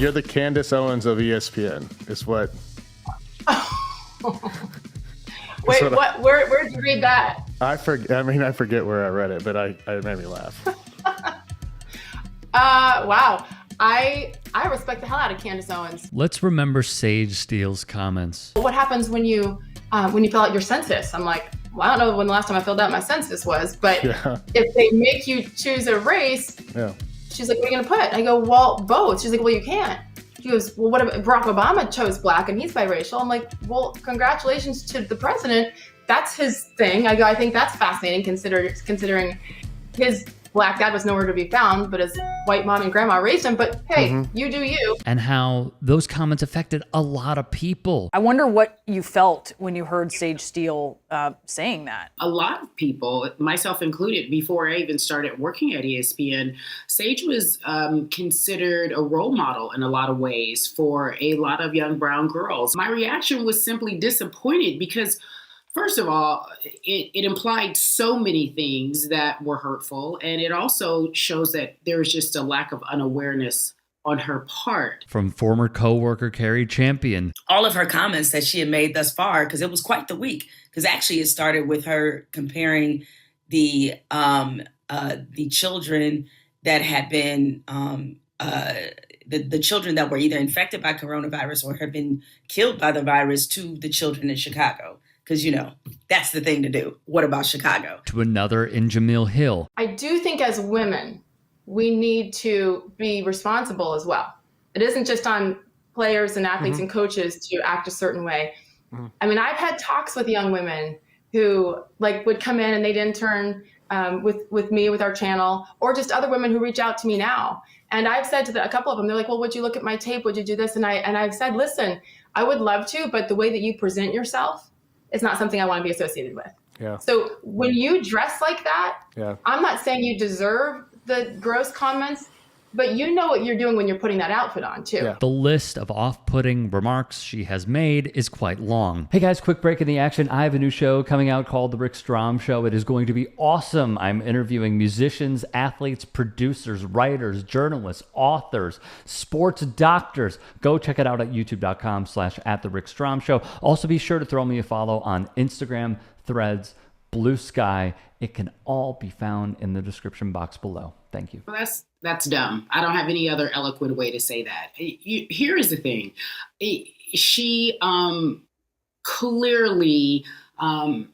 You're the Candace Owens of ESPN, is what. Wait, what? Where'd you read that? I forget where I read it, but it made me laugh. Wow. I respect the hell out of Candace Owens. Let's remember Sage Steele's comments. What happens when you fill out your census? I'm like, well, I don't know when the last time I filled out my census was, but if they make you choose a race, she's like, what are you going to put? I go, well, both. She's like, well, you can't. She goes, well, what if Barack Obama chose black and he's biracial? I'm like, well, congratulations to the president. That's his thing. I go, I think that's fascinating considering his black dad was nowhere to be found, but his white mom and grandma raised him. But hey, you do you. And how those comments affected a lot of people. I wonder what you felt when you heard Sage Steele saying that. A lot of people, myself included, before I even started working at ESPN, Sage was considered a role model in a lot of ways for a lot of young brown girls. My reaction was simply disappointed because, first of all, it implied so many things that were hurtful, and it also shows that there was just a lack of unawareness on her part. From former co-worker Carrie Champion. All of her comments that she had made thus far, because it was quite the week, because actually it started with her comparing the children that had been the children that were either infected by coronavirus or had been killed by the virus to the children in Chicago. Because, that's the thing to do. What about Chicago? To another in Jameel Hill. I do think as women, we need to be responsible as well. It isn't just on players and athletes and coaches to act a certain way. I mean, I've had talks with young women who would come in and they'd intern with me, with our channel, or just other women who reach out to me now. And I've said to a couple of them, they're like, well, would you look at my tape? Would you do this? And I've said, listen, I would love to, but the way that you present yourself, it's not something I want to be associated with. Yeah. So when you dress like that, I'm not saying you deserve the gross comments, but you know what you're doing when you're putting that outfit on too. Yeah. The list of off-putting remarks she has made is quite long. Hey guys, quick break in the action. I have a new show coming out called The Rick Strom Show. It is going to be awesome. I'm interviewing musicians, athletes, producers, writers, journalists, authors, sports doctors. Go check it out at youtube.com/@TheRickStromShow. Also be sure to throw me a follow on Instagram, Threads, Blue Sky. It can all be found in the description box below. Thank you. Well, that's dumb. I don't have any other eloquent way to say that. Here is the thing. She clearly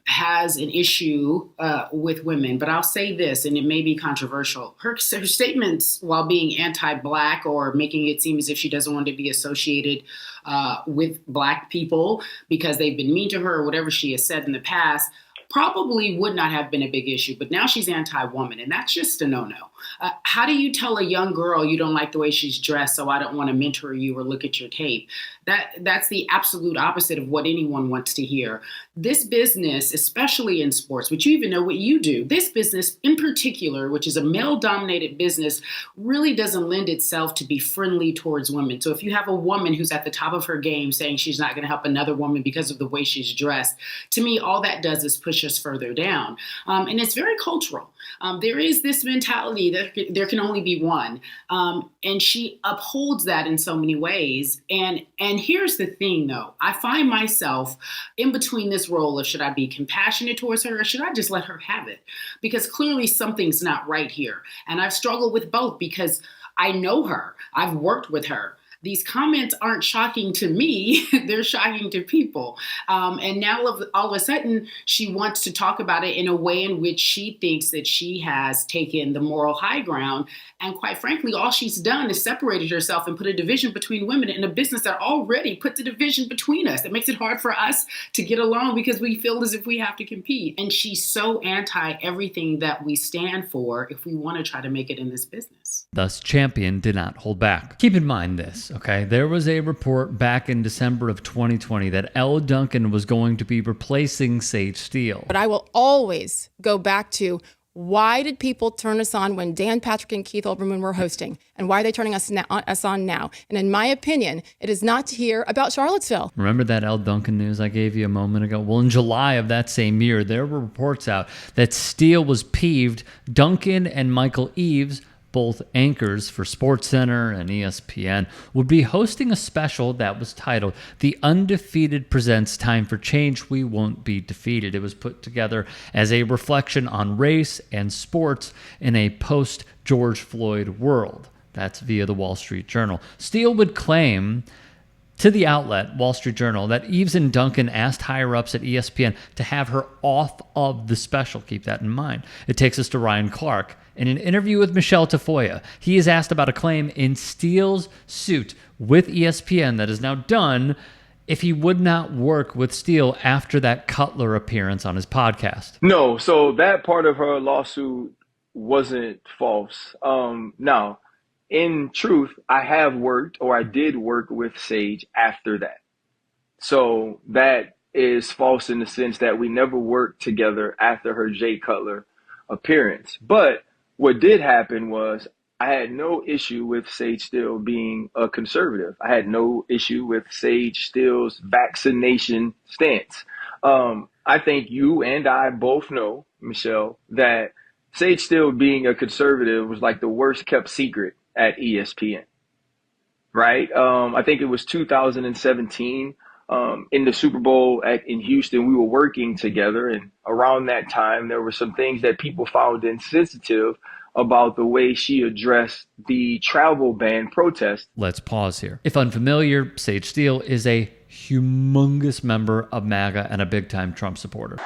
has an issue with women, but I'll say this, and it may be controversial. Her statements, while being anti-Black or making it seem as if she doesn't want to be associated with Black people because they've been mean to her or whatever she has said in the past, probably would not have been a big issue, but now she's anti-woman, and that's just a no-no. How do you tell a young girl you don't like the way she's dressed, so I don't want to mentor you or look at your tape? That's the absolute opposite of what anyone wants to hear. This business, especially in sports, which you even know what you do, this business in particular, which is a male-dominated business, really doesn't lend itself to be friendly towards women. So if you have a woman who's at the top of her game saying she's not going to help another woman because of the way she's dressed, to me, all that does is push us further down. And it's very cultural. There is this mentality that there can only be one. And she upholds that in so many ways. And here's the thing, though. I find myself in between this role of should I be compassionate towards her or should I just let her have it? Because clearly something's not right here. And I've struggled with both because I know her. I've worked with her. These comments aren't shocking to me. They're shocking to people. And now all of a sudden, she wants to talk about it in a way in which she thinks that she has taken the moral high ground. And quite frankly, all she's done is separated herself and put a division between women in a business that already put the division between us. It makes it hard for us to get along because we feel as if we have to compete. And she's so anti everything that we stand for if we want to try to make it in this business. Thus, Champion did not hold back. Keep in mind this, okay? There was a report back in December of 2020 that Elle Duncan was going to be replacing Sage Steele. But I will always go back to why did people turn us on when Dan Patrick and Keith Olbermann were hosting? And why are they turning us on now? And in my opinion, it is not to hear about Charlottesville. Remember that Elle Duncan news I gave you a moment ago? Well, in July of that same year, there were reports out that Steele was peeved Duncan and Michael Eaves both anchors for SportsCenter and ESPN, would be hosting a special that was titled The Undefeated Presents Time for Change, We Won't Be Defeated. It was put together as a reflection on race and sports in a post-George Floyd world. That's via the Wall Street Journal. Steele would claim to the outlet, Wall Street Journal, that Eves and Duncan asked higher-ups at ESPN to have her off of the special. Keep that in mind. It takes us to Ryan Clark. In an interview with Michele Tafoya, he is asked about a claim in Steele's suit with ESPN that is now done if he would not work with Steele after that Cutler appearance on his podcast. No, so that part of her lawsuit wasn't false. Now, in truth, I have worked, or I did work with Sage after that. So that is false in the sense that we never worked together after her Jay Cutler appearance. But what did happen was I had no issue with Sage Steele being a conservative. I had no issue with Sage Steele's vaccination stance. I think you and I both know, Michelle, that Sage Steele being a conservative was like the worst kept secret at ESPN, right? I think it was 2017 in the Super Bowl in Houston. We were working together, and around that time, there were some things that people found insensitive about the way she addressed the travel ban protest. Let's pause here. If unfamiliar, Sage Steele is a humongous member of MAGA and a big-time Trump supporter.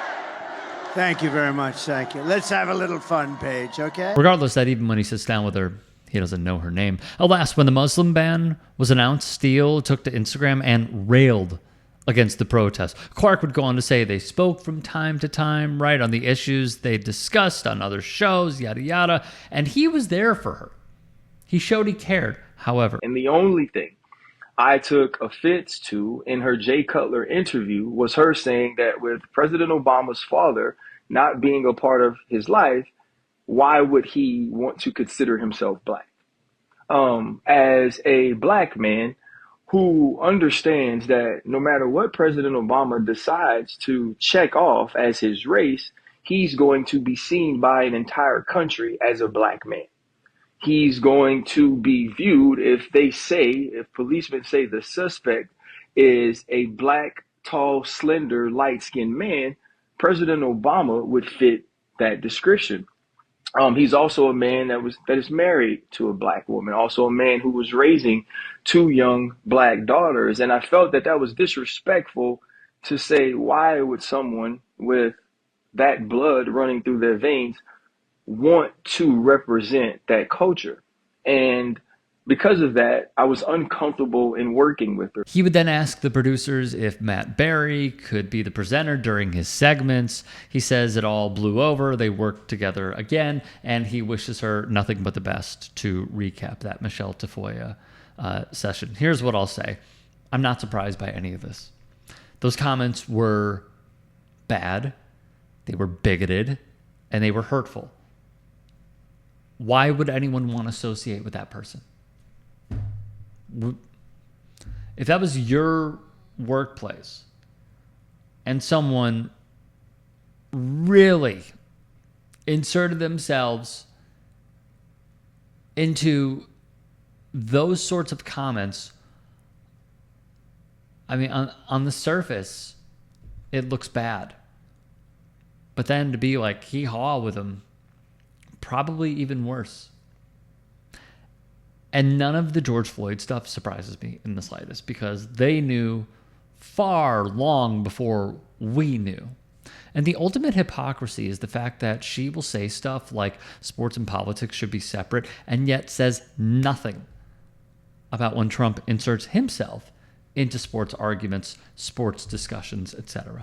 Thank you very much. Thank you. Let's have a little fun, Paige, okay? Regardless, that even when he sits down with her, he doesn't know her name. Alas, when the Muslim ban was announced, Steele took to Instagram and railed against the protest. Clark would go on to say they spoke from time to time, right, on the issues they discussed on other shows, yada, yada, and he was there for her. He showed he cared, however. And the only thing I took offense to in her Jay Cutler interview was her saying that with President Obama's father not being a part of his life, why would he want to consider himself black? As a black man who understands that no matter what President Obama decides to check off as his race, he's going to be seen by an entire country as a black man. He's going to be viewed if policemen say the suspect is a black, tall, slender, light-skinned man, President Obama would fit that description. He's also a man that is married to a black woman, also a man who was raising 2 young black daughters. And I felt that that was disrespectful to say, why would someone with that blood running through their veins want to represent that culture? And because of that, I was uncomfortable in working with her. He would then ask the producers if Matt Berry could be the presenter during his segments. He says it all blew over. They worked together again, and he wishes her nothing but the best to recap that Michele Tafoya session. Here's what I'll say. I'm not surprised by any of this. Those comments were bad, they were bigoted, and they were hurtful. Why would anyone want to associate with that person? If that was your workplace and someone really inserted themselves into those sorts of comments, I mean, on the surface, it looks bad. But then to be like hee-haw with them, probably even worse. And none of the George Floyd stuff surprises me in the slightest because they knew far long before we knew. And the ultimate hypocrisy is the fact that she will say stuff like sports and politics should be separate and yet says nothing about when Trump inserts himself into sports arguments, sports discussions, etc.